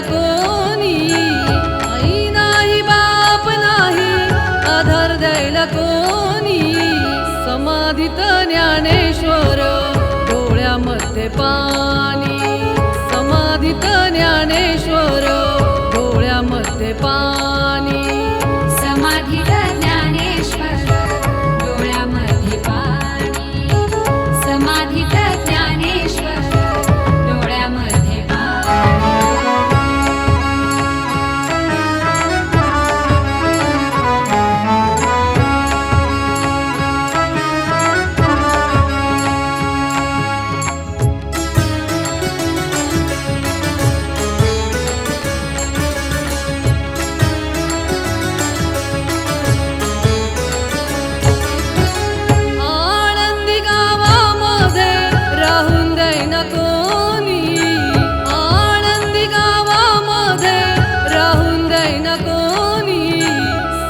कोणी आई नाही बाप नाही आधार द्यायला कोणी समाधीत ज्ञानेश्वर डोळ्यामध्ये पाणी समाधीत ज्ञानेश्वर डोळ्यामध्ये पाणी समाधीत ज्ञानेश्वर डोळ्यामध्ये पाणी समाधीत ज्ञानेश्वर डोळ्यामध्ये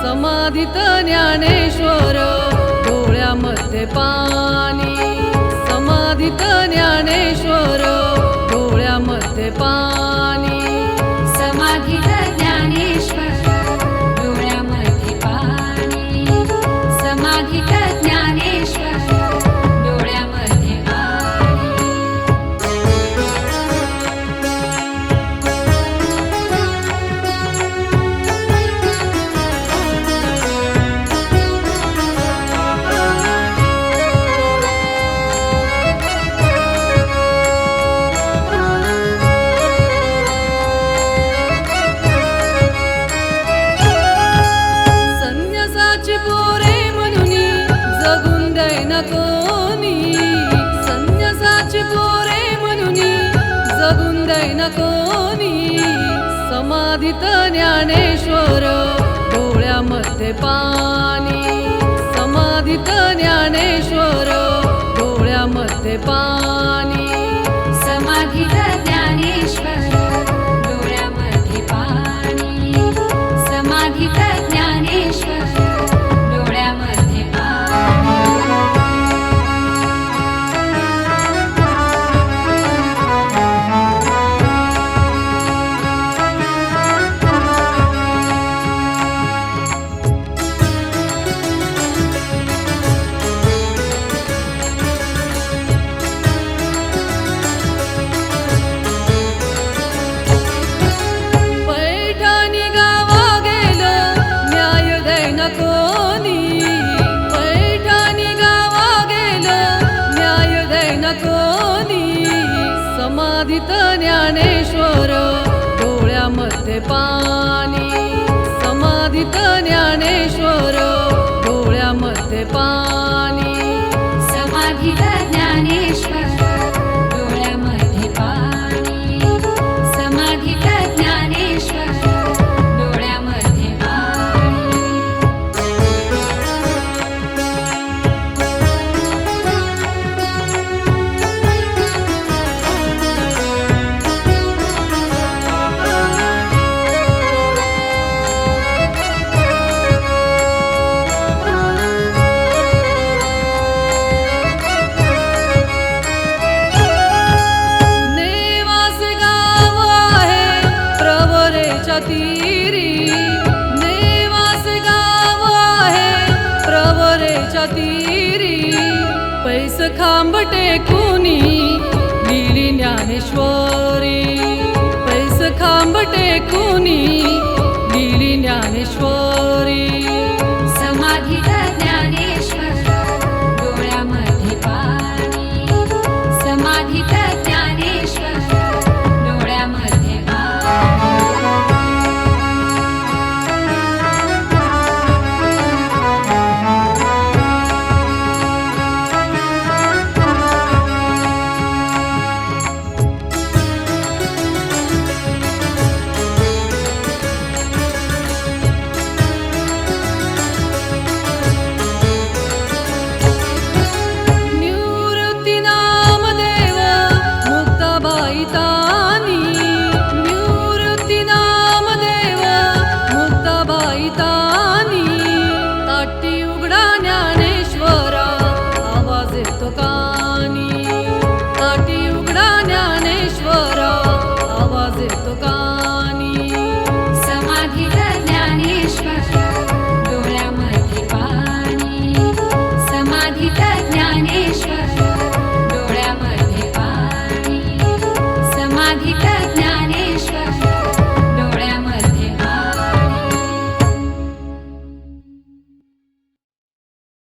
समाधीत ज्ञानेश्वर डोळ्यामध्ये पाणी समाधीत ज्ञानेश्वर डोळ्यामध्ये पाणी समाधीत ज्ञानेश्वर डोळ्यामध्ये पाणी समाधीत ज्ञानेश्वर डोळ्यामध्ये कोणी संन्यासाची पोरे म्हणून जगून दैना कोणी समाधीत ज्ञानेश्वर डोळ्यामध्ये पाणी समाधीत ज्ञानेश्वर डोळ्यामध्ये पाणी समाधीत ज्ञानेश्वर डोळ्यामध्ये पाणी समाधीत ज्ञानेश्वर डोळ्यामध्ये कोणी पैठाणी गावा गेलं न्याय दैना कोणी समाधीत ज्ञानेश्वर डोळ्यामध्ये पाणी समाधीत ज्ञानेश्वर डोळ्यामध्ये पाणी समाधीत ज्ञानेश्वर डोळ्यामध्ये पाणी समाधीत ज्ञानेश्वर डोळ्यामध्ये तीरी नेवास गाव आहे प्रवरेच्या तीरी पैस खांब टेकुनी लिहिली ज्ञानेश्वरी पैस खांब टेकुनी